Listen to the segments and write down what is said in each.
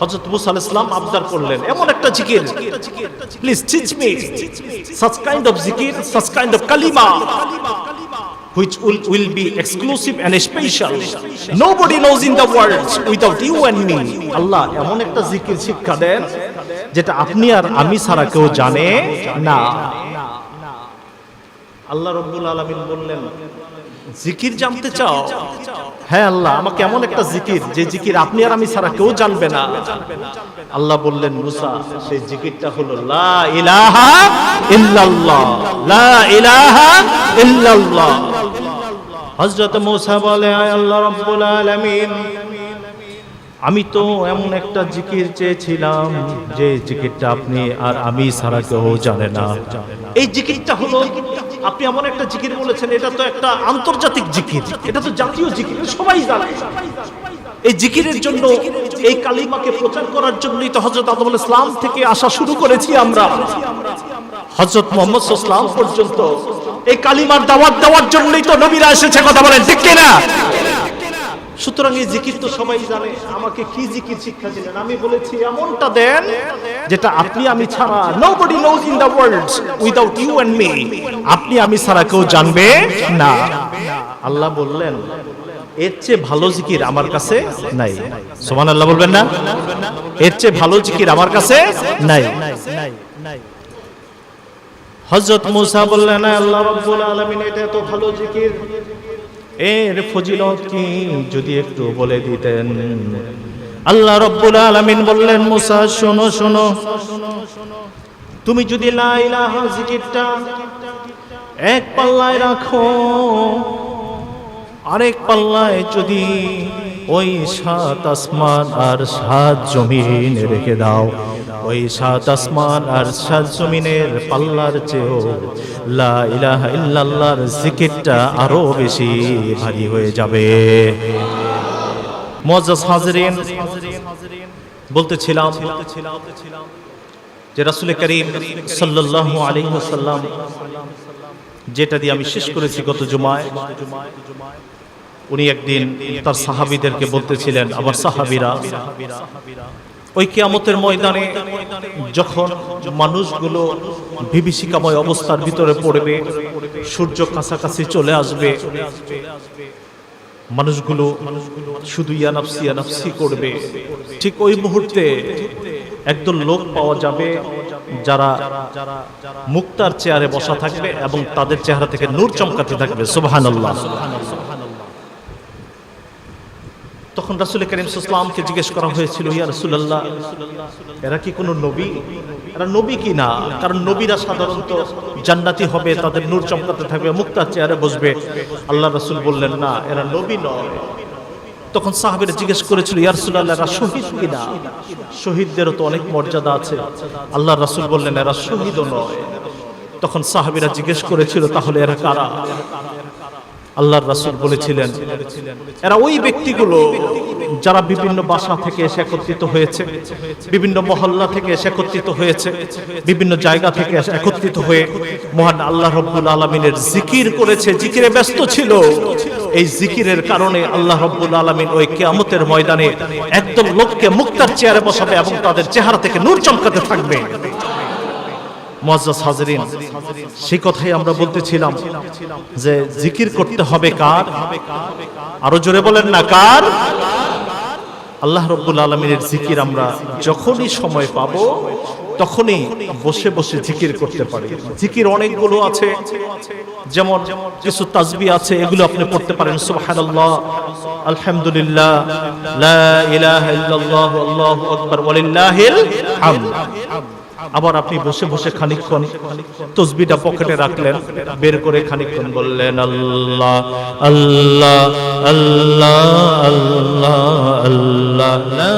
হযরত মুসা আলাইহিস সালাম আবদার করলেন এমন একটা জিকির, please teach me such kind of zikir, such kind of kalima which will be exclusive and special. Nobody knows in the world without you and me. আল্লাহ এমন একটা জিকির শিক্ষা দেন যেটা আপনি আর আমি ছাড়া কেউ জানে না। আল্লাহ রাব্বুল আলামিন বললেন, জিকির জানতে চাও? হ্যাঁ আল্লাহ, আমাকে এমন একটা জিকির যে জিকির আপনি আর আমি ছাড়া কেউ জানবে না। আল্লাহ বললেন, মুসা, সেই জিকিরটা হলো লা ইলাহা ইল্লাল্লাহ, লা ইলাহা ইল্লাল্লাহ। হযরত মুসা বলে, আয় আল্লাহ রাব্বুল আলামিন, আমি তো এমন একটা জিকির চেয়েছিলাম যে জিকিরটা আপনি আর আমি ছাড়া কেউ জানে না। এই জিকিরটা হলো, আপনি এমন একটা জিকির বলেছেন, এটা তো একটা আন্তর্জাতিক জিকির, এটা তো জাতীয় জিকির, সবাই জানে। এই জিকিরের জন্য, এই কালিমাকে প্রচার করার জন্যই তো হযরত আদম আলাইহিস সালাম থেকে আসা শুরু করেছি আমরা। হযরত মুহাম্মদ সাল্লাল্লাহু আলাইহি ওয়াসাল্লাম পর্যন্ত এই কালিমার দাওয়াত দেওয়ার জন্যই তো নবীরা এসেছে, কথা বলেন ঠিক কি না? সুতরাং এই জিকির তো সবাই জানে। আমাকে কি জিকির শিক্ষা দিলেন? আমি বলেছি এমনটা দেন যেটা আপনি আমি ছাড়া nobody knows in the world without you and me, আপনি আমি ছাড়া কেউ জানবে না। আল্লাহ বললেন, এর চেয়ে ভালো জিকির আমার কাছে নাই। সুবহানাল্লাহ বলবেন না? এর চেয়ে ভালো জিকির আমার কাছে নাই। হযরত মুসা বললেন, আল্লাহ রাব্বুল আলামিন, এটা এত ভালো জিকির, এর ফজিলত কি যদি একটু বলে দিতেন। আল্লাহ রাব্বুল আলামিন বললেন, মুসা শোনো শোনো, তুমি যদি লা ইলাহা জিকিরটা এক পাল্লায় রাখো, আরেক পাল্লায় যদি ওই 7 আসমান আর 7 জমিন রেখে দাও, ওই 7 আসমান আর 7 জমিনের পাল্লার চেয়েও লা ইলাহা ইল্লাল্লাহর জিকিরটা আরো বেশি ভারী হয়ে যাবে। মুআজ্জাজ হাজিরিন, বলতেছিলাম যে রাসূল করিম সাল্লাল্লাহু আলাইহি ওয়াসাল্লাম, যেটা দিয়ে আমি শেষ করেছি গত জুমায়, উনি একদিন তার সাহাবীদেরকে বলতেছিলেন, আমার সাহাবীরা, ওই কিয়ামতের ময়দানে যখন মানুষগুলো বিভীষিকাময় অবস্থার ভিতরে পড়বে, সূর্য কাছাকাছি চলে আসবে, মানুষগুলো শুধু ইয়া নাফসি করবে, ঠিক ওই মুহূর্তে একদল লোক পাওয়া যাবে যারা মুক্তার চেয়ারে বসা থাকবে এবং তাদের চেহারা থেকে নূর চমকাতে থাকবে। সুবহানাল্লাহ। তখন রাসূল করিম সাল্লাল্লাহু আলাইহি ওয়াসাল্লামকে জিজ্ঞেস করা হয়েছিল, ইয়া রাসূলুল্লাহ, এরা কি কোনো নবী? এরা নবী কি না? কারণ নবীরা সাধারণত জান্নাতি হবে, তাদের নূর চমকাতে থাকবে, মুক্তার চেয়ারে বসবে। আল্লাহ রাসূল বললেন, না, এরা নবী নয়। তখন সাহাবীরা জিজ্ঞেস করেছিল, ইয়া রাসূলুল্লাহ, এরা শহীদ কি না? শহীদদেরও তো অনেক মর্যাদা আছে। আল্লাহ রাসূল বললেন, এরা শহীদও নয়। তখন সাহাবীরা জিজ্ঞেস করেছিল, তাহলে এরা কারা? আল্লাহর রাসূল বলেছিলেন, এরা ওই ব্যক্তিগুলো যারা বিভিন্ন বাসা থেকে এসে একত্রিত হয়েছে, বিভিন্ন মহল্লা থেকে এসে একত্রিত হয়েছে, বিভিন্ন জায়গা থেকে এসে একত্রিত হয়ে মহান আল্লাহ রাব্বুল আলামিনের জিকির করেছে, জিকিরে ব্যস্ত ছিল। এই জিকিরের কারণে আল্লাহ রাব্বুল আলামিন ওই কিয়ামতের ময়দানে একদল লোককে মুক্তার চেয়ারে বসাবে এবং তাদের চেহারা থেকে নূর চমকাতে থাকবে। মুআজ্জাজ হাজিরিন, সেই কথাই আমরা বলতেছিলাম যে জিকির করতে হবে কার? আরো জোরে বলেন না, কার? আল্লাহ রাব্বুল আলামিনের জিকির আমরা যখনই সময় পাবো তখনই বসে বসে জিকির করতে পারি। জিকির অনেকগুলো আছে, যেমন কিছু তাসবিহ আছে, এগুলো আপনি পড়তে পারেন। সুবহানাল্লাহ, আলহামদুলিল্লাহ, লা ইলাহা ইল্লাল্লাহ, আল্লাহু আকবার, ওয়ালিল্লাহিল হামদ। আবার আপনি বসে বসে খানিকক্ষণ তাসবিহটা পকেটে রাখলেন, বের করে খানিকক্ষণ বললেন, আল্লাহ আল্লাহ আল্লাহ আল্লাহ আল্লাহ, লা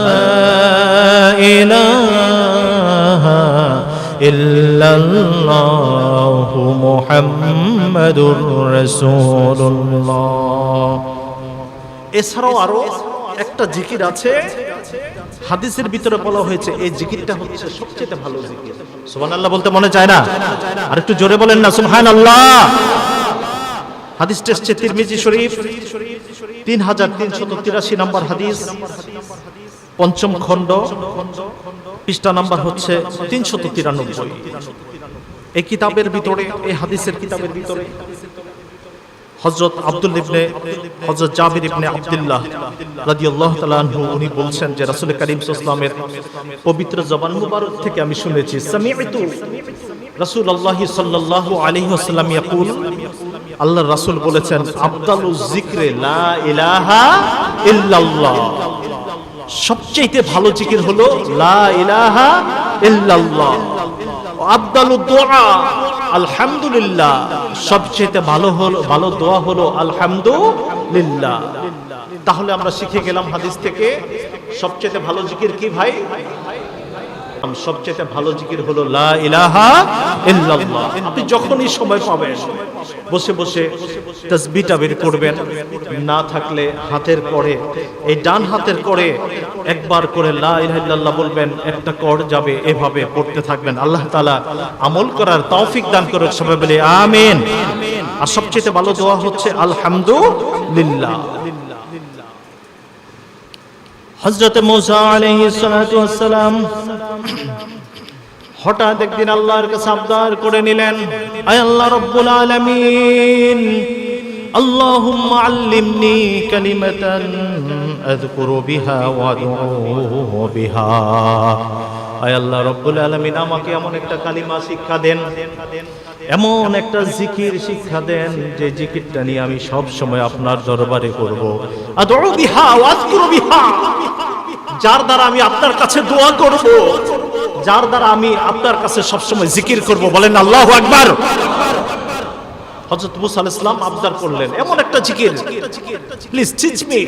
ইলাহা ইল্লাল্লাহু মুহাম্মাদুর রাসূলুল্লাহ। এছাড়াও আরো একটা জিকির আছে, হাদিসের ভিতরে বলা হয়েছে এই জিকিরটা হচ্ছে সবচেয়ে ভালো জিকির। সুবহানাল্লাহ বলতে মনে চায় না? আর একটু জোরে বলেন না, সুবহানাল্লাহ। হাদিসটা হচ্ছে তিরমিজি শরীফ 3383 নম্বর হাদিস। পঞ্চম খণ্ড, পৃষ্ঠা নাম্বার হচ্ছে 393। এই কিতাবের ভিতরে, এই হাদিসের কিতাবের ভিতরে হযরত হযরত জাবির ইবনে আব্দুল্লাহ রাদিয়াল্লাহু তাআলা আনহু উনি বলছেন যে রাসূল করিম সাল্লাল্লাহু আলাইহি ওয়াসাল্লামের পবিত্র জবান মুবারক থেকে আমি শুনেছি, সামি'তু রাসূলুল্লাহ সাল্লাল্লাহু আলাইহি ওয়াসাল্লাম ইয়াকুল, আল্লাহর রাসূল বলেছেন, আফদালুজ যিকরি লা ইলাহা ইল্লাল্লাহ, সবচেয়ে ভালো জিকির হলো লা ইলাহা ইল্লাল্লাহ। আফদালুদ দুআ আলহামদুলিল্লাহ, সবচেয়ে ভালো দোয়া হলো আলহামদুলিল্লাহ। তাহলে আমরা শিখে গেলাম হাদিস থেকে সবচেয়ে ভালো জিকির কি ভাই? সবচেয়ে ভালো জিকির হলো লা ইলাহা ইল্লাল্লাহ। আপনি যখনই সময় পাবেন বসে বসে তাসবিহটা বের করবেন, না থাকলে হাতের করে, এই ডান হাতের করে একবার করে লা ইলাহা ইল্লাল্লাহ বলবেন, একটা কর যাবে, এভাবে পড়তে থাকবেন। আল্লাহ তাআলা আমল করার তৌফিক দান করুক, সবাই বলে আমিন। আর সবচেয়ে ভালো দোয়া হচ্ছে আলহামদুলিল্লাহ। হযরত মুসা আলাইহিস সালাতু ওয়াস সালাম হঠাৎ একদিন আল্লাহর কাছে আবদার করে নিলেন, আয় আল্লাহ রাব্বুল আলামিন, আল্লাহুম্মা আল্লিমনি কালিমাতান আযকুরু বিহা ওয়া আদউ বিহা। আয় আল্লাহ রাব্বুল আলামিন, আমাকে এমন একটা কালিমা শিক্ষা দেন, এমন একটা জিকির শিক্ষা দেন যে জিকিরটা নিয়ে আমি সব সময় আপনার দরবারে করব। আদউ বিহা ওয়া আযকুরু বিহা, যার দ্বারা আমি আপনার কাছে দোয়া করব, যার দ্বারা আমি আপনার কাছে সবসময় জিকির করব। বলেন আল্লাহু আকবার। হযরত মুসা আলাইহিস সালাম আবদার করলেন এমন একটা জিকির, please teach me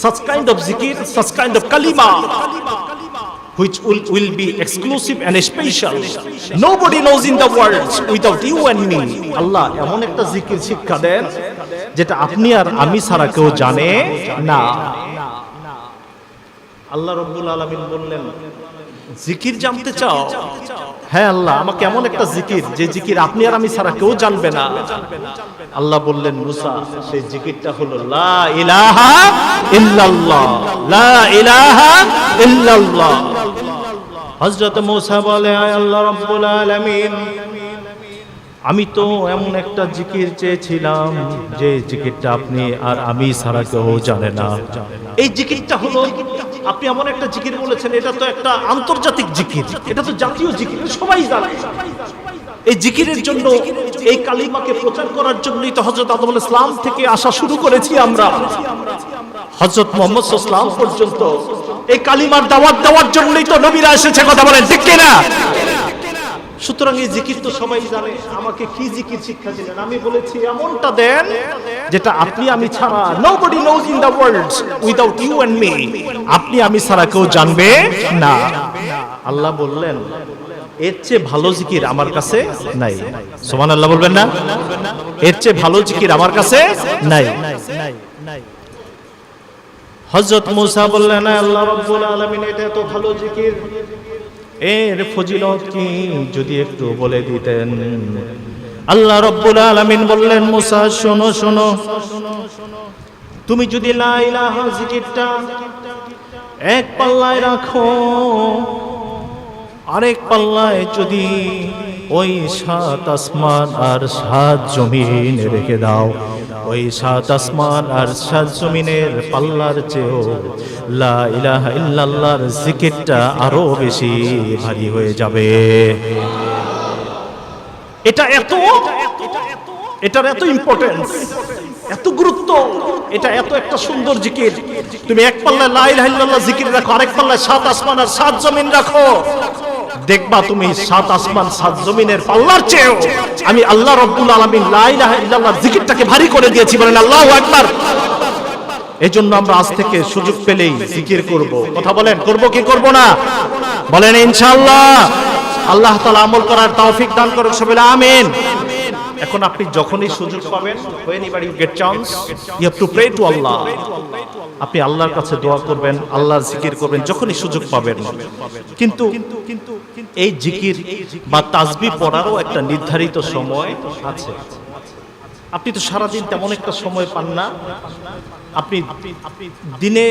such kind of zikir, such kind of kalima which will be exclusive and special, nobody knows in the world without you and me. আল্লাহ এমন একটা জিকির শিক্ষা দেন যেটা আপনি আর আমি ছাড়া কেউ জানে না। আল্লাহ রাব্বুল আলামিন বললেন, জিকির জানতে চাও? হ্যাঁ আল্লাহ, আমাকে এমন একটা জিকির যে জিকির আপনি আর আমি ছাড়া কেউ জানবে না। আল্লাহ বললেন, মুসা, সেই জিকিরটা হলো লা ইলাহা ইল্লাল্লাহ, লা ইলাহা ইল্লাল্লাহ। হযরত মুসা বলে, আয় আল্লাহ রাব্বুল আলামিন, আমি তো এমন একটা জিকির চেয়েছিলাম যে জিকিরটা আপনি আর আমি ছাড়া কেউ জানে না। এই জিকিরটা হলো, আপনি এমন একটা জিকির বলেছেন, এটা তো একটা আন্তর্জাতিক জিকির, এটা তো জাতীয় জিকির, সবাই জানে। এই জিকিরের জন্য, এই কালিমাকে প্রচার করার জন্যই তো হযরত আদম আলাইহিস সালাম থেকে আসা শুরু করেছি আমরা, হযরত মুহাম্মদ সাল্লাল্লাহু আলাইহি ওয়াসাল্লাম পর্যন্ত এই কালিমার দাওয়াত দেওয়ার জন্যই তো নবীরা এসেছে। কথা বলেন ঠিক কি না? সুতরাং এই জিকির তো সবাই জানে। আমাকে কি জিকির শিক্ষা দিলেন? আমি বলেছি এমনটা দেন যেটা আপনি আমি ছাড়া nobody knows in the world without you and me, আপনি আমি ছাড়া কেউ জানবে না। আল্লাহ বললেন, এর চেয়ে ভালো জিকির আমার কাছে নাই। সুবহানাল্লাহ বলবেন না? এর চেয়ে ভালো জিকির আমার কাছে নাই। হযরত মুসা বললেন, আল্লাহ রাব্বুল আলামিন, এটা এত ভালো জিকির, এর ফজিলত কি যদি একটু বলে দিতেন। আল্লাহ রাব্বুল আলামিন বললেন, মুসা শোনো শোনো, তুমি যদি লা ইলাহা জিকিরটা এক পাল্লায় রাখো, আরেক পাল্লায় যদি ওই 7 আসমান আর 7 জমিন রেখে দাও, ওই 7 আসমান আর 7 জমিনের পাল্লার চেয়েও লা ইলাহা ইল্লাল্লাহর জিকিরটা আরো বেশি ভারী হয়ে যাবে। এটার এত ইম্পর্টেন্স, এত গুরুত্ব, এটা এত একটা সুন্দর জিকির। তুমি এক পাল্লায় লা ইলাহা ইল্লাল্লাহ জিকির রাখো, আরেক পাল্লায় 7 আসমান আর 7 জমিন রাখো, দেখবা তুমি 7 আসমান 7 জমিনের পাল্লার চেয়েও আমি আল্লাহ রাব্বুল আলামিন লা ইলাহা ইল্লাল্লাহর জিকিরটাকে ভারী করে দিয়েছি। বলেন আল্লাহু আকবার। এজন্য আমরা আজ থেকে সুযোগ পেলেই জিকির করব। কথা বলেন, করব কি করব না? বলেন ইনশাআল্লাহ। আল্লাহ তাআলা আমল করার তৌফিক দান করুন, সবাই আমিন। এখন আপনি যখনই সুযোগ পাবেন, whenever you get chance, you have to pray to Allah. আপনি আল্লাহর কাছে দোয়া করবেন, আল্লাহর জিকির করবেন যখনই সুযোগ পাবেন। কিন্তু এই জিকির বা তাসবিহ পড়ারও একটা নির্ধারিত সময় আছে। আপনি তো সারাদিন তেমন একটা সময় পান না, আপনি দিনে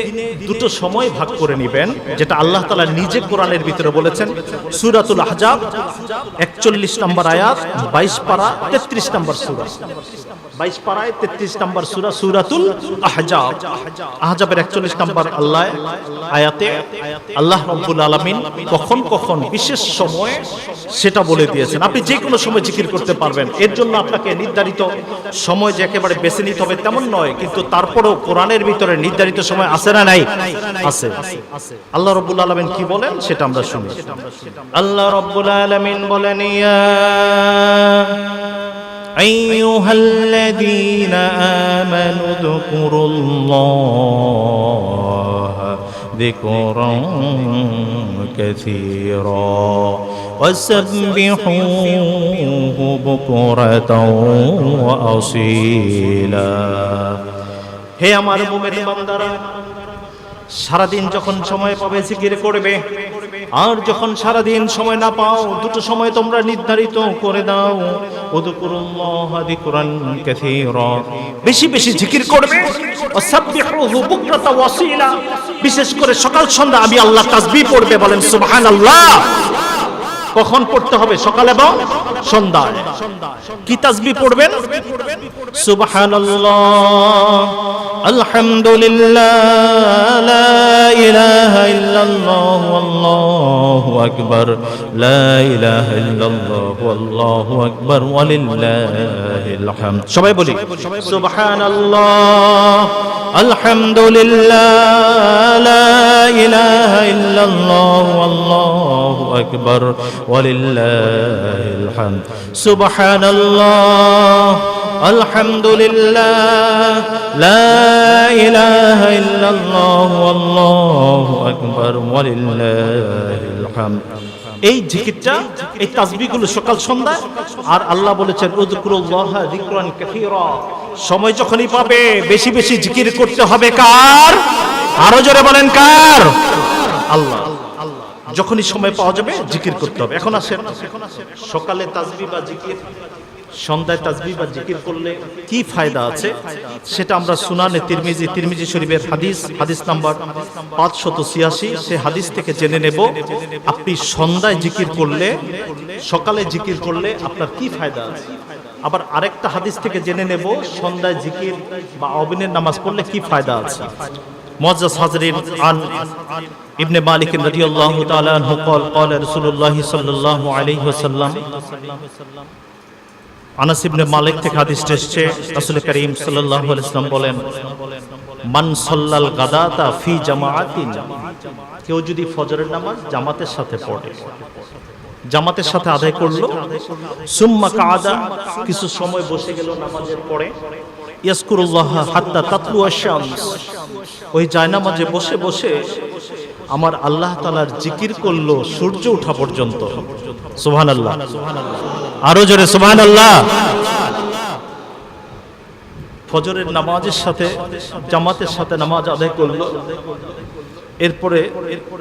দুটো সময় ভাগ করে নেবেন, যেটা আল্লাহ তাআলা নিজে কোরআনের ভিতরে বলেছেন। সূরাতুল আহজাব 41 নম্বর আয়াত, 22 পারা 33 নম্বর সূরা, 22 পারায় 33 নম্বর সূরা সূরাতুল আহজাব। আহজাবের 41 নম্বর আয়াতে আল্লাহ রাব্বুল আলামিন কখন কখন বিশেষ সময় সেটা বলে দিয়েছেন। আপনি যে কোনো সময় জিকির করতে পারবেন। এর জন্য আপনাকে নির্ধারিত সময় যে একেবারে বেছে নিতে হবে তেমন নয়, কিন্তু তারপরেও কোরআনের ভিতরে নির্ধারিত সময় আছে না নাই? আছে। আল্লাহ রাব্বুল আলামিন কি বলেন সেটা আমরা শুনি। আল্লাহ রাব্বুল আলামিন বলেন, ইয়া আইয়ুহাল্লাযীনা আমানু যকুরুল্লাহা যিকরান কাসীরা ওয়াসাব্বিহুহু বুকরাতাও ওয়া আসীলা। হে আমার মুমিন বান্দারা, সারাদিন যখন সময় পাবে জিকির করবে, আর যখন সারাদিন সময় না পাও দুটো সময় তোমরা নির্ধারিত করে দাও। উযকুরুল্লাহা যিকরান কাসীরা, বেশি বেশি জিকির করবে। ওয়াসাব্বিহুহু বুকরাতাও ওয়া আসীলা, বিশেষ করে সকাল সন্ধ্যা আমি আল্লাহ তাসবিহ পড়বে। বলেন সুবহানাল্লাহ। কখন পড়তে হবে? সকাল এবং সন্ধ্যায়। কি তাসবিহ পড়বেন? সুবহানাল্লাহ, আলহামদুলিল্লাহ, লা ইলাহা ইল্লাল্লাহ, আল্লাহু আকবার, লা ইলাহা ইল্লাল্লাহ, আল্লাহু আকবার, ওয়ালিল্লাহিল হামদ। সবাই বলি সুবহানাল্লাহ, আলহামদুলিল্লাহ, লা ইলাহা ইল্লাল্লাহ, আল্লাহু আকবার, ওয়ালিল্লাহিল হামদ। সুবহানাল্লাহ, আলহামদুলিল্লাহ, লা ইলাহা ইল্লাল্লাহ, আল্লাহু আকবার, ওয়ালিল্লাহিল হামদ। এই জিকিরটা, এই তাসবিহগুলো সকাল সন্ধ্যা। আর আল্লাহ বলেছেন উযকুরুল্লাহা যিকরান কাসীরা, সময় যখনই পাবে বেশি বেশি জিকির করতে হবে। কার? আরো জোরে বলেন কার? আল্লাহ। যখনই সময় পাওয়া যাবে জিকির করতে হবে। এখন আসেন, সকালে তাসবিহ বা জিকির, সন্ধ্যায় তাসবিহ বা জিকির করলে কি ফায়দা আছে সেটা আমরা সুনানে তিরমিজি শরীফের হাদিস নাম্বার 586, সে হাদিস থেকে জেনে নেব। আপনি সন্ধ্যায় জিকির করলে, সকালে জিকির করলে আপনার কি ফায়দা আছে। আবার আরেকটা হাদিস থেকে জেনে নেব সন্ধ্যায় জিকির বা অবিনের নামাজ পড়লে কি ফায়দা আছে। মুআজ্জাজ হাজরিন, আন ইবনে মালিক রাদিয়াল্লাহু তাআলা আনহু قال قال رسول الله صلى الله عليه وسلم, আনাস ইবনে মালিক থেকে হাদিসটা এসেছে, রাসূল করিম সাল্লাল্লাহু আলাইহি ওয়াসাল্লাম বলেন, মান সাল্লাল গাদাতা ফি জামাআতিন, কেউ যদি ফজরের নামাজ জামাতের সাথে পড়ে, জামাতের সাথে আদায় করলো, সুম্মা কাআদা, কিছু সময় বসে গেল নামাজের পরে, ইয়াজকুরুল্লাহ হাত্তা তাতলু আশ-শামস, ওই জায়নামাজে বসে বসে আমার আল্লাহ তাআলার জিকির করলো সূর্য ওঠা পর্যন্ত। সুবহানাল্লাহ, আরো জোরে সুবহানাল্লাহ। ফজরের নামাজের সাথে জামাতের সাথে নামাজ আদায় করলো, এরপরে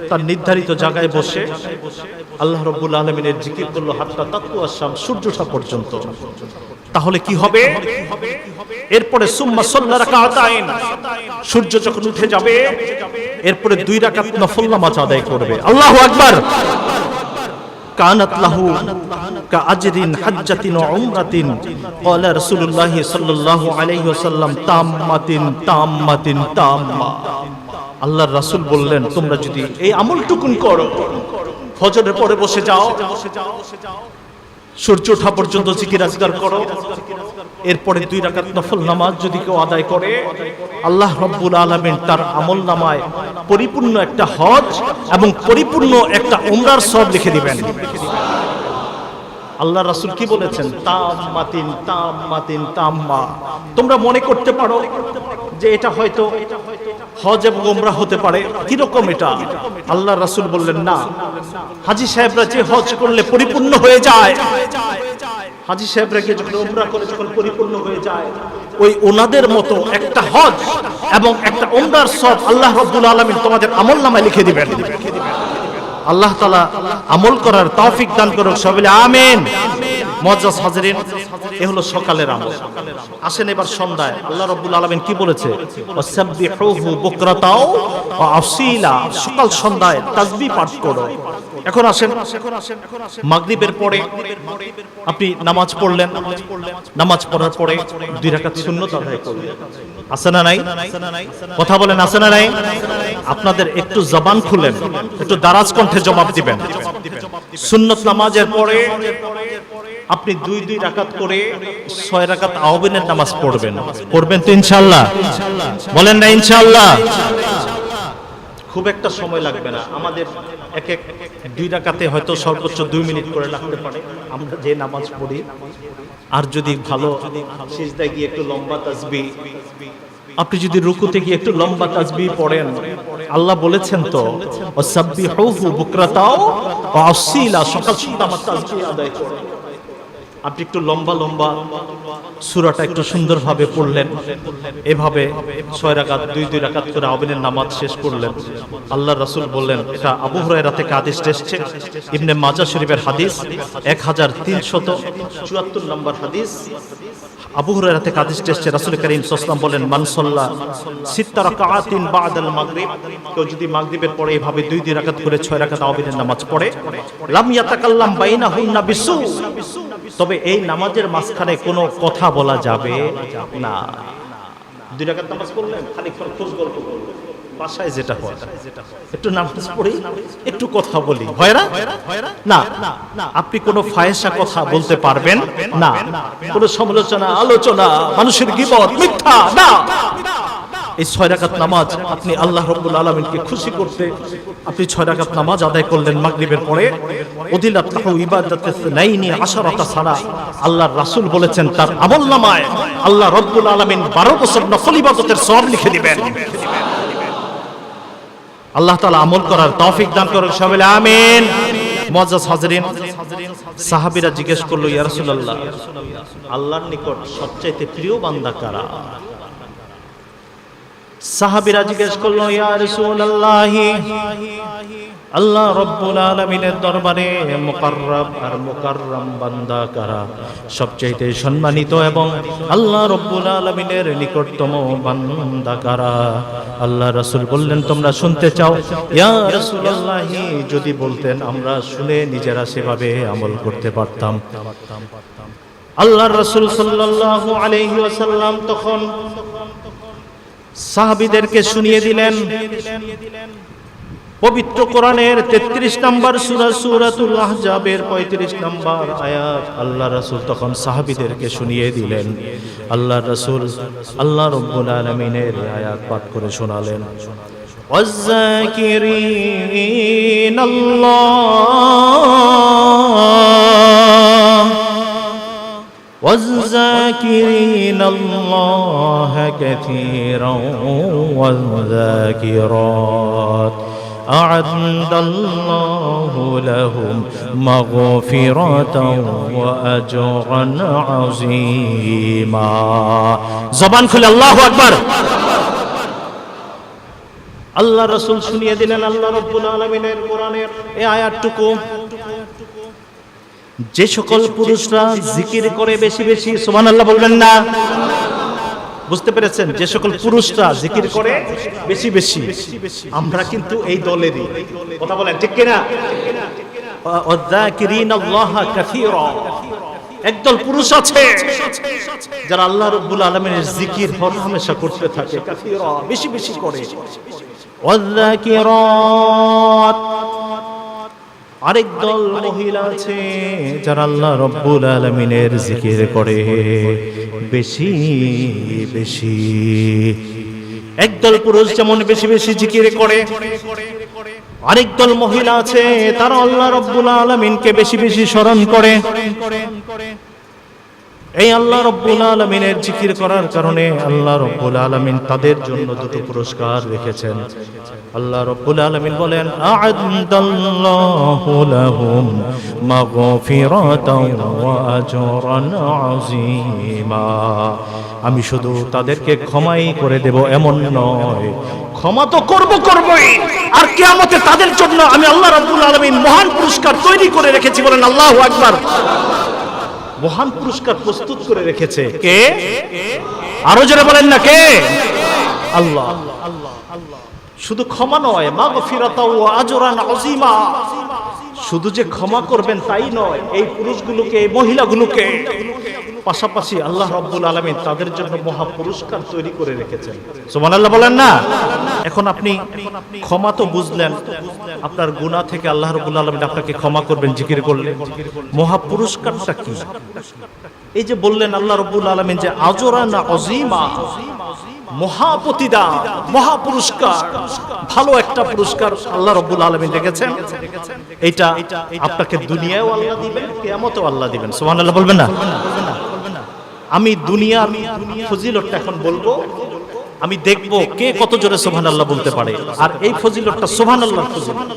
তার নির্ধারিত জায়গায় বসে আল্লাহ রাব্বুল আলামিনের জিকির করলো হাত্তা তাতলু আশ-শামস, সূর্য ওঠা পর্যন্ত। তাহলে কি হবে? এরপরে সুম্মা সাল্লা রাকাতাইন, সূর্য যখন উঠে যাবে এরপরে 2 রাকাত নফল নামাজ আদায় করবে। আল্লাহু আকবার। কানাত লাহু কাআজরিন হাজ্জাতিন ওয়া উমরাতিন, ক্বালা রাসূলুল্লাহ সাল্লাল্লাহু আলাইহি ওয়াসাল্লাম তাম্মাতিন তাম্মাতিন তাম্মা। আল্লাহর রাসূল বললেন, তোমরা যদি এই আমলটুকুন করো, ফজরের পরে বসে যাও, সূর্য ওঠা পর্যন্ত জিকির আজকার করো, এরপরে 2 রাকাত নফল নামাজ যদি কেউ আদায় করে, আল্লাহ রাব্বুল আলামিন তার আমল নামায় পরিপূর্ণ একটা হজ এবং পরিপূর্ণ একটা উমরার সওয়াব লিখে দিবেন। আল্লাহ রাসূল কি বলেছেন? তাম্মাতিন তাম্মাতিন তাম্মা। তোমরা মনে করতে পারো যে এটা হয়তো হজ এবং উমরা হতে পারে, কিরকম এটা? আল্লাহ রাসূল বললেন, না, হাজী সাহেবরা যে হজ করলে পরিপূর্ণ হয়ে যায়, হাজী সাহেবরা গিয়ে যখন উমরা করে যখন পরিপূর্ণ হয়ে যায়, ওই ওনাদের মতো একটা হজ এবং একটা উমরার সওয়াব আল্লাহ রাব্বুল আলামিন তোমাদের আমলনামায় লিখে দিবেন। আল্লাহ তাআলা আমল করার তৌফিক দান করুক। সবাই আমিন। মুআজ্জাজ হাজিরিন, এ হলো সকালের আমল। আসেন এবার সন্ধ্যায়, আল্লাহ রাব্বুল আলামিন কি বলেছে? ওয়াসাব্বিহুহু বুকরাতাও ওয়া আসীলা, সকাল সন্ধ্যায় তাসবিহ পাঠ করো। এখন আসেন, মাগরিবের পরে আপনি নামাজ পড়লেন, নামাজ পড়ার পরে 2 রাকাত সুন্নাত আদায় করলেন। আছে না নাই? কথা বলেন, আছে না নাই? আপনাদের একটু জবান খুলেন, একটু দারাজ কণ্ঠে জবাব দিবেন। সুন্নাত নামাজের পরে আপনি 2 রাকাত করে 6 রাকাত আওয়াবিনের নামাজ পড়বেন। পড়বেন তো ইনশাআল্লাহ? বলেন না ইনশাআল্লাহ? খুব একটা সময় লাগবে না আমাদের, এক 2 রাকাতে হয়তো সর্বোচ্চ 2 মিনিট করে লাগতে পারে আমরা যে নামাজ পড়ি। আর যদি ভালো সিজদায় গিয়ে একটু লম্বা তাসবিহ, আপনি যদি রুকুতে গিয়ে একটু লম্বা তাসবিহ পড়েন, আল্লাহ বলেছেন তো ওয়াসাব্বিহুহু বুকরাতাও ওয়া আসীলা, সকাল সন্ধ্যা আমার তাসবিহ আদায় করুন। আপনি একটু লম্বা লম্বা সূরাটা একটু সুন্দরভাবে পড়লেন, এভাবে 6 রাকাত 2 রাকাত করে আওয়াবিনের নামাজ শেষ করলেন। আল্লাহর রাসূল বললেন, এটা আবু হুরায়রা থেকে হাদিস এসেছে, ইবনে মাজাহ শরীফের হাদিস 1374 নম্বর হাদিস। আবু হুরায়রা থেকে হাদিস এসেছে, রাসূল করিম সাল্লাল্লাহু আলাইহি ওয়াসাল্লাম বলেন, মান সাল্লা 6 রাকাতিন বা'দাল মাগরিব, কেউ যদি মাগরিবের পরে এভাবে 2 রাকাত করে 6 রাকাত আওয়াবিনের নামাজ পড়ে, লাম ইয়াতাকাল্লাম বাইনাহুন্না বিসু, তবে এই নামাজের মাঝখানে কোনো কথা বলা যাবে না। 2 রাকাত নামাজ পড়লেন, খানিকক্ষণ খুশ গল্প করলেন, বাসায় যেটা হয় একটু নামাজ পড়ি একটু কথা বলি, হয় না? না, আপনি কোনো ফাহেসা কথা বলতে পারবেন না, কোনো সমালোচনা, আলোচনা, মানুষের গীবত, মিথ্যা না। এই 6 রাকাত নামাজ আপনি আল্লাহ রাব্বুল আলামিনকে খুশি করতে আপনি 6 রাকাত নামাজ আদায় করলেন মাগরিবের পরে, উদিলাত লাহু ইবাদাতুস নাইনি আশারাতা সানা, আল্লাহর রাসূল বলেছেন তার আমলনামায় আল্লাহ রাব্বুল আলামিন 12 বছর নফল ইবাদতের সওয়াব লিখে দিবেন। আল্লাহ তাআলা আমল করার তৌফিক দান করুন, সবাই আমিন। মুআজ্জাজ হাজিরিন, সাহাবীরা জিজ্ঞেস করলো, ইয়া রাসূলুল্লাহ, আল্লাহর নিকট সবচাইতে প্রিয় বান্দা কারা? সাহাবীরা জিজ্ঞেস করলো, ইয়া রাসূলুল্লাহ, আল্লাহ রাব্বুল আলামিনের দরবারে মুকাররব আর মুকাররম বান্দা কারা? সবচাইতে সম্মানিত এবং আল্লাহ রাব্বুল আলামিনের নিকটতম বান্দা কারা? আল্লাহ রাসূল বললেন, তোমরা শুনতে চাও? ইয়া রাসূলুল্লাহ, যদি বলতেন আমরা শুনে নিজেরা সেভাবে আমল করতে পারতাম। আল্লাহর রাসূল সাল্লাল্লাহু আলাইহি ওয়াসাল্লাম তখন সাহাবীদেরকে শুনিয়ে দিলেন পবিত্র কোরআনের 33 নম্বর সূরা সূরাতুল আহজাবের 35 নম্বর আয়াত। আল্লাহ রাসূল তখন সাহাবীদেরকে শুনিয়ে দিলেন। আল্লাহ রাসূল আল্লাহ রাব্বুল আলামিনের আয়াত পাঠ করে শোনালেন, والذاكرين الله كثيرا والذاكرات أعد الله لهم مغفرة وأجرا عظيما। জবান খুলে আল্লাহু আকবার। আল্লাহ রাসূল শুনিয়ে দিলেন আল্লাহ রাব্বুল আলামিনের কোরআনের এই আয়াতটুকু, যে সকল পুরুষরা জিকির করে বেশি বেশি, সুবহানাল্লাহ বলবেন না? বুঝতে পেরেছেন? যে সকল পুরুষরা জিকির করে বেশি বেশি, আমরা কিন্তু এই দলেরই, কথা বলেন ঠিক কিনা? ওয়াযাকিরিনাল্লাহা কাসীরা, একদল পুরুষ আছে যারা আল্লাহ রাব্বুল আলামিনের জিকির হরহামেশা করতে থাকে, কাসীরা বেশি বেশি করে। ওয়াযাকিরাত, আরেক দল মহিলা আছে যারা আল্লাহ রাব্বুল আলামিনের জিকির করে বেশি বেশি। একদল পুরুষ যেমন বেশি বেশি জিকির করে, আরেক দল মহিলা আছে তারা আল্লাহ রাব্বুল আলামিনকে বেশি বেশি স্মরণ করে। এই আল্লাহ রাব্বুল আলামিনের জিকির করার কারণে আল্লাহ রাব্বুল আলামিন তাদের জন্য দুটো পুরস্কার রেখেছেন। আল্লাহ রাব্বুল আলামিন বলেন, আ'আদাল্লাহু লাহুম মাগফিরাতান ওয়া আজরান আযীমা, আমি শুধু তাদেরকে ক্ষমাই করে দেব এমন নয়, ক্ষমা তো করবই, আর কিয়ামতে তাদের জন্য আমি আল্লাহ রাব্বুল আলামিন মহান পুরস্কার তৈরি করে রেখেছি। বলেন আল্লাহু আকবার। মহান পুরস্কার প্রস্তুত করে রেখেছে। কে? আরো জোরে বলেন না, কে? আল্লাহ। শুধু ক্ষমা নয়, মাগফিরাতাও ওয়া আজরান আযীমা। শুধু যে ক্ষমা করবেন তাই নয়, এই পুরুষগুলোকে, এই মহিলাগুলোকে পাশাপাশি আল্লাহ রাব্বুল আলামিন তাদের জন্য মহা পুরস্কার তৈরি করে রেখেছেন। সুবহানাল্লাহ বলেন না। এখন আপনি ক্ষমা তো বুঝলেন, আপনার গুনাহ থেকে আল্লাহ রাব্বুল আলামিন আপনাকে ক্ষমা করবেন জিকির করলেন। মহা পুরস্কারটা কি? এই যে বললেন আল্লাহ রাব্বুল আলামিন যে আজরান আযীমা, মহা প্রতিদান, মহা পুরস্কার, ভালো একটা পুরস্কার আল্লাহ রাব্বুল আলামিন রেখেছেন। এটা আপনাকে দুনিয়ায়ও আল্লাহ দিবেন, কিয়ামতেও আল্লাহ দিবেন। সুবহানাল্লাহ বলবেন না? আমি দুনিয়ার ফজিলতটা এখন বলবো, আমি দেখব কে কত জোরে সুবহানাল্লাহ বলতে পারে। আর এই ফজিলতটা সুবহানাল্লাহর ফজিলত।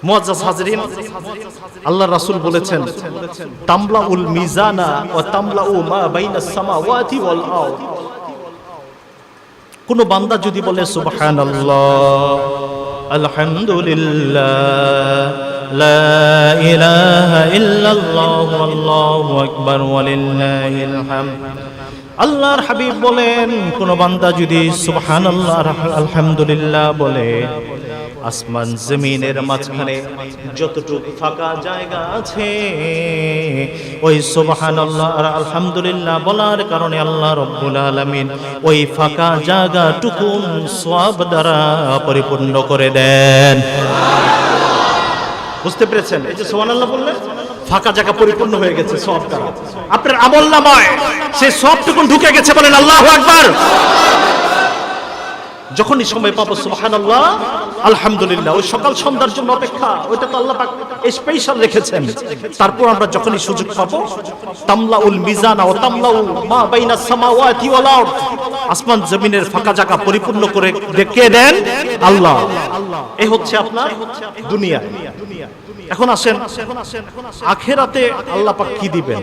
মুআজ্জাজ হাজরিন, আল্লাহ রাসূল বলেছেন, তামলাউল মিজানা ওয়া তামলাউ মা বাইনাস সামাওয়াতি ওয়াল আরদ। কোন বান্দা যদি বলে সুবহানাল্লাহ, আলহামদুলিল্লাহ, লা ইলাহা ইল্লাল্লাহ, আল্লাহু আকবার, ওয়ালিল্লাহিল হামদ। আল্লাহর হাবিব বলেন, কোন বান্দা যদি সুবহানাল্লাহ আলহামদুলিল্লাহ বলে, আসমান জমিনের মাঝখানে যতটুকু ফাঁকা জায়গা আছে, ওই সুবহানাল্লাহ আর আলহামদুলিল্লাহ বলার কারণে আল্লাহ রাব্বুল আলামিন ওই ফাঁকা জায়গাটুকু সওয়াব দ্বারা পরিপূর্ণ করে দেন। বুঝতে পেরেছেন? এই যে সুবহানাল্লাহ বললেন, ফাঁকা জায়গা পরিপূর্ণ হয়ে গেছে সওয়াব দ্বারা। আপনার আমলনামায় সেই সওয়াবটুকু ঢুকে গেছে, বলেন আল্লাহু আকবার। যখনই সময় পাবো সুবহানাল্লাহ আলহামদুলিল্লাহ, ওই সকাল সন্ধ্যার জন্য অপেক্ষা, ওইটা তো আল্লাহ পাক স্পেশাল রেখেছেন। তারপর আমরা যখনই সুযোগ পাবো, তামলাউল মিজানা ওয়া তামলাউ মা বাইনাস সামাওয়াতি ওয়াল আরদ, আসমান জমিনের ফাঁকা জায়গা পরিপূর্ণ করে রেখে দেন আল্লাহ। এই হচ্ছে আপনার দুনিয়া। এখন আসেন আখিরাতে আল্লাহ পাক কি দিবেন।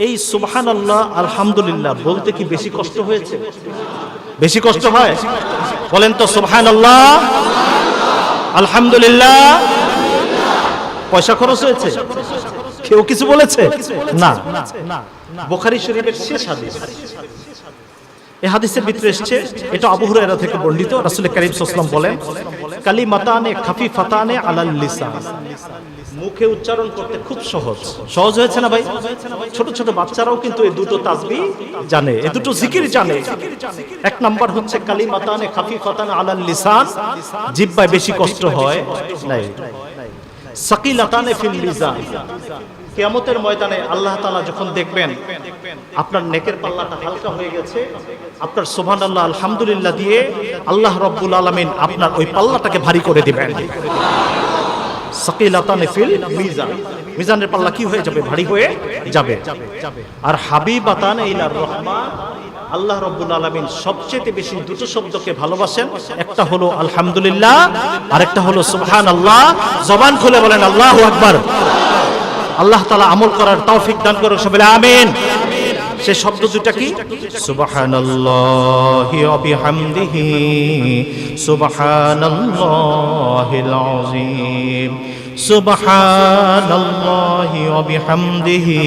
এই সুবহানাল্লাহ আলহামদুলিল্লাহ বলতে কি বেশি কষ্ট হয়েছে? বেশি কষ্ট হয়? বলেন তো সুবহানাল্লাহ আলহামদুলিল্লাহ। পয়সা খরচ হয়েছে? কেউ কিছু বলেছে? না। বুখারী শরীফের শেষ হাদিস, এই হাদিসের ভিতরে এসেছে, এটা আবু হুরায়রা থেকে বর্ণিত। রাসূল কারীম সাল্লাল্লাহু আলাইহি ওয়াসাল্লাম বলেন, কালিমাতানে খাফিফাতানে আলাল লিসান, মুখে উচ্চারণ করতে খুব সহজ। সহজ হয়েছে না ভাই? ছোট ছোট বাচ্চারাও কিন্তু এই দুটো তাসবিহ জানে, এই দুটো জিকির জানে। এক নাম্বার হচ্ছে কালিমাতানে খাফিফাতানে আলাল লিসান, জিহ্বায় বেশি কষ্ট হয় নাই। সাকিলাতানে ফিল মিজান, কিয়ামতের ময়দানে আল্লাহ তাআলা যখন দেখবেন আপনার নেকের পাল্লাটা হালকা হয়ে গেছে, আপনার সুবহানাল্লাহ আলহামদুলিল্লাহ দিয়ে আল্লাহ রাব্বুল আলামিন আপনার ওই পাল্লাটাকে ভারী করে দিবেন। সাকিলাতানে ফিল মিজান, মিজানের পাল্লা কি হয়ে যাবে? ভারী হয়ে যাবে। আর হাবিবাতানে ইলার রহমান, আল্লাহ রাব্বুল আলামিন সবচেয়ে বেশি দুটো শব্দকে ভালোবাসেন, একটা হলো আলহামদুলিল্লাহ, আরেকটা হলো সুবহানাল্লাহ। জবান খুলে বলেন আল্লাহু আকবার। আল্লাহ তাআলা আমল করার তৌফিক দান করুন, সবাই আমিন। সেই শব্দ দুটো কি? সুবহানাল্লাহি ওয়া বিহামদিহি সুবহানাল্লাহিল আযীম, সুবহানাল্লাহি ওয়া বিহামদিহি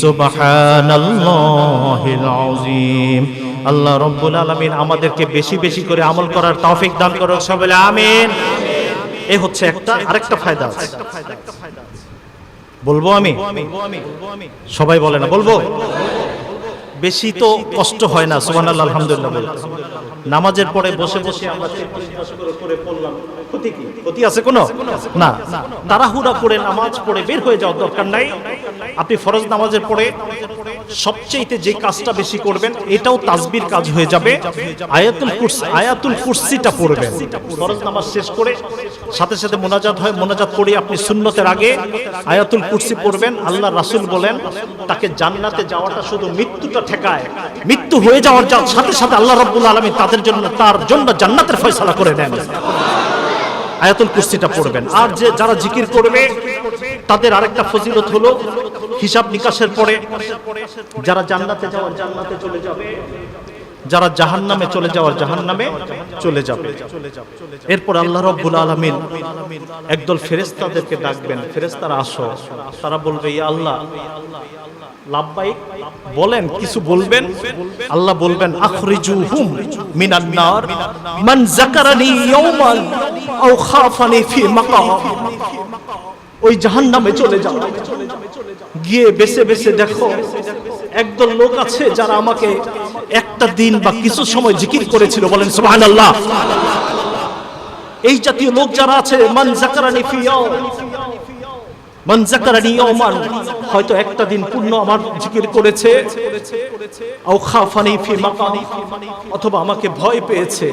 সুবহানাল্লাহিল আযীম। আল্লাহ রাব্বুল আলামিন আমাদেরকে বেশি বেশি করে আমল করার তৌফিক দান করুন, সবাই আমিন। এই হচ্ছে একটা। আরেকটা ফায়দা আছে, বলবো আমি? সবাই বলে না, বলবো? বেশি তো কষ্ট হয় না সুবহানাল্লাহ আলহামদুলিল্লাহ বলতে। নামাজের পরে বসে বসে আমরা করে পড়লাম, ক্ষতি কি? ক্ষতি আছে কোনো? না। তাড়াহুড়া করে নামাজ পড়ে বের হয়ে যাওয়ার দরকার নাই। আপনি ফরজ নামাজের পরে সবচেয়ে যে কাজটা বেশি করবেন, এটাও তাসবির কাজ হয়ে যাবে। আয়াতুল কুরসিটা পড়বেন ফরজ নামাজ শেষ করে, সাথে সাথে মোনাজাত হয়, মোনাজাত পড়ে আপনি সুন্নতের আগে আয়াতুল কুরসি পড়বেন। আল্লাহ রাসূল বলেন, তাকে জান্নাতে যাওয়াটা শুধু মৃত্যুটা ঠেকায়, মৃত্যু হয়ে যাওয়ার সাথে সাথে আল্লাহ রাব্বুল আলামিন তার জন্য জান্নাতের ফয়সালা করে দেন। আয়াতুল কুরসিটা পড়বেন। আর যারা জিকির করবে তাদের আরেকটা ফজিলত হলো, হিসাব নিকাশের পরে যারা জান্নাতে চলে যাবে, যারা জাহান্নামে চলে যাওয়ার জাহান্নামে চলে যাবে। এরপর আল্লাহ রাব্বুল আলামিন একদল ফেরেশতাদেরকে ডাকবেন, ফেরেশতারা আসো। তারা বলবে, ইয়া আল্লাহ, লাব্বাইক, বলেন, কিছু বলবেন? আল্লাহ বলবেন, আখরিজুহুম মিনান নার মান যাকারানি ইয়াওমান আও খাফানি ফি মাকাম। ওই জাহান্নামে চলে যাও, গিয়ে বেছে বেছে দেখো একদল লোক আছে যারা আমাকে একটা দিন বা কিছু সময় জিকির করেছিল। বলেন সুবহানাল্লাহ। এই জাতীয় লোক যারা আছে, মান যাকারানি ফি মান যাকারানি ইয়াওমান, হয়তো একটা দিন পূর্ণ আমার জিকির করেছে, আও খাফানি ফি মাকাম, অথবা আমাকে ভয় পেয়েছে,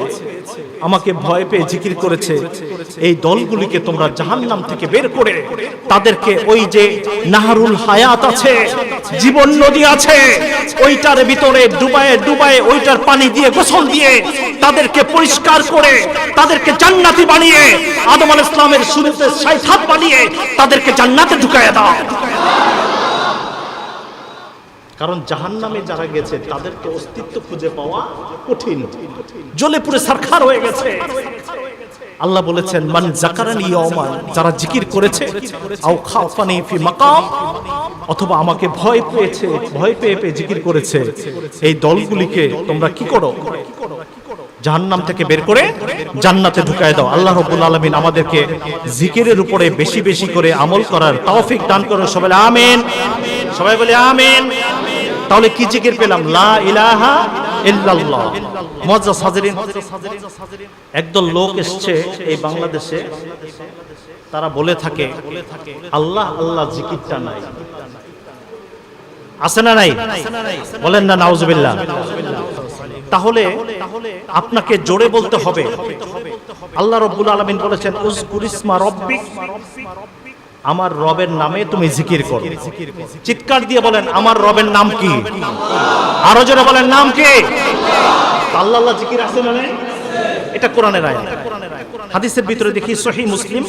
আমাকে ভয় পেয়ে জিকির করেছে। এই দলগুলিকে তোমরা জাহান্নাম থেকে বের করে তাদেরকে ওই যে নাহরুল হায়াত আছে, জীবন নদী আছে, ওইটার ভিতরে ডুবায়ে ডুবায়ে ওইটার পানি দিয়ে গোসল দিয়ে তাদেরকে পরিষ্কার করে তাদেরকে জান্নাতি বানিয়ে, আদম আলাইহিস সালামের শুরুতে ৬০ হাত বানিয়ে তাদেরকে জান্নাতে ঢুকায়া দাও। কারণ জাহান্নামে যারা গেছে তাদেরকে অস্তিত্ব খুঁজে পাওয়া কঠিন, জ্বলে পুড়ে ছারখার হয়ে গেছে। আল্লাহ বলেছেন, মান যাকারানি ইয়াওমান, যারা জিকির করেছে, আও খাফানি ফি মাকাম, অথবা আমাকে ভয় পেয়েছে, ভয় পেয়ে পেয়ে জিকির করেছে, এই দলগুলিকে তোমরা কি করো? জাহান্নাম থেকে বের করে জান্নাতে ঢুকায় দাও। আল্লাহ রাব্বুল আলামিন আমাদেরকে জিকিরের উপরে বেশি বেশি করে আমল করার তৌফিক দান করুন। সবাই আমিন, সবাই বলে আমিন। তাহলে কি জিকির পেলাম? লা ইলাহা ইল্লাল্লাহ। মুআজ্জাজ হাজিরিন, একদল লোক এসছে এই বাংলাদেশে, তারা বলে থাকে আল্লাহ আল্লাহ জিকিরটা নাই। আছে না নাই? বলেন না নাউজুবিল্লাহ। তাহলে আপনাকে জোরে বলতে হবে, আল্লাহ রাব্বুল আলামিন বলেছেন, উযকুর ইসমা রাব্বিক, আমার রবের নামে তুমি জিকির করো। চিৎকার দিয়ে বলেন, আমার রবের নাম কি? আরো জোরে বলেন, নাম কি? আল্লাহ আল্লাহ জিকির আছে না নাই? এটা কোরআনের আয়াত। হাদিসের ভিতরে দেখি সহিহ মুসলিম,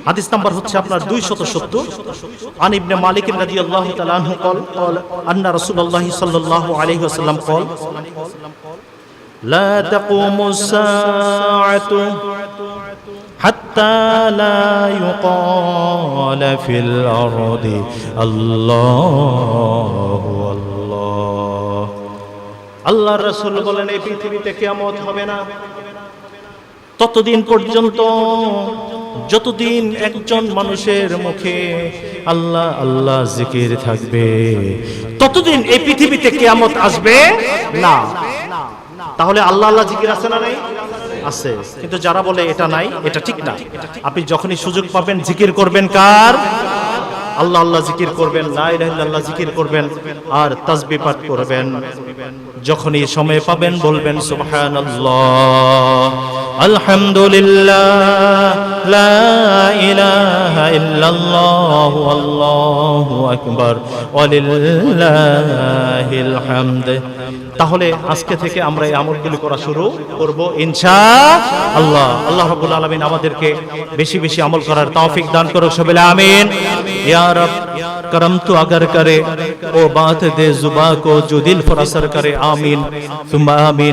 হাদিস নাম্বার হচ্ছে আপনার 270, আন ইবনে মালিক রাদিয়াল্লাহু তাআলা আনহু قال আন্না রাসূলুল্লাহ সাল্লাল্লাহু আলাইহি ওয়াসাল্লাম قال লা তাকুমুস সাআতু হাত্তা লা ইউকালা ফিল আরদি আল্লাহু আল্লাহ। আল্লাহর রাসূল বলেন, এই পৃথিবীতে কিয়ামত হবে না ততদিন পর্যন্ত যতদিন একজন মানুষের মুখে আল্লাহ আল্লাহ জিকির থাকবে, ততদিন এই পৃথিবীতে কিয়ামত আসবে না। তাহলে আল্লাহ আল্লাহ জিকির আছে না নাই? আছে। কিন্তু যারা বলে এটা নাই, এটা ঠিক না। আপনি যখনই সুযোগ পাবেন জিকির করবেন কার? আল্লাহ আল্লাহ জিকির করবেন, লা ইলাহা ইল্লাল্লাহ জিকির করবেন, আর তাসবিহ পাঠ করবেন। যখনই সময় পাবেন বলবেন সুবহানাল্লাহ, আলহামদুলিল্লাহ, লা ইলাহা ইল্লাল্লাহু আল্লাহু আকবার, ওয়ালিল্লাহিল হামদ। তাহলে আজকে থেকে আমরা এই আমলগুলি করা শুরু করব ইনশাআল্লাহ। আল্লাহ রাব্বুল আলামিন আমাদেরকে বেশি বেশি আমল করার তৌফিক দান করুক। সবাই আমিন। ইয়া রব करम तो अगर करे ओ बात दे जुबा को जो दिल पर असर करे। आमीन सुम्मा आमीन।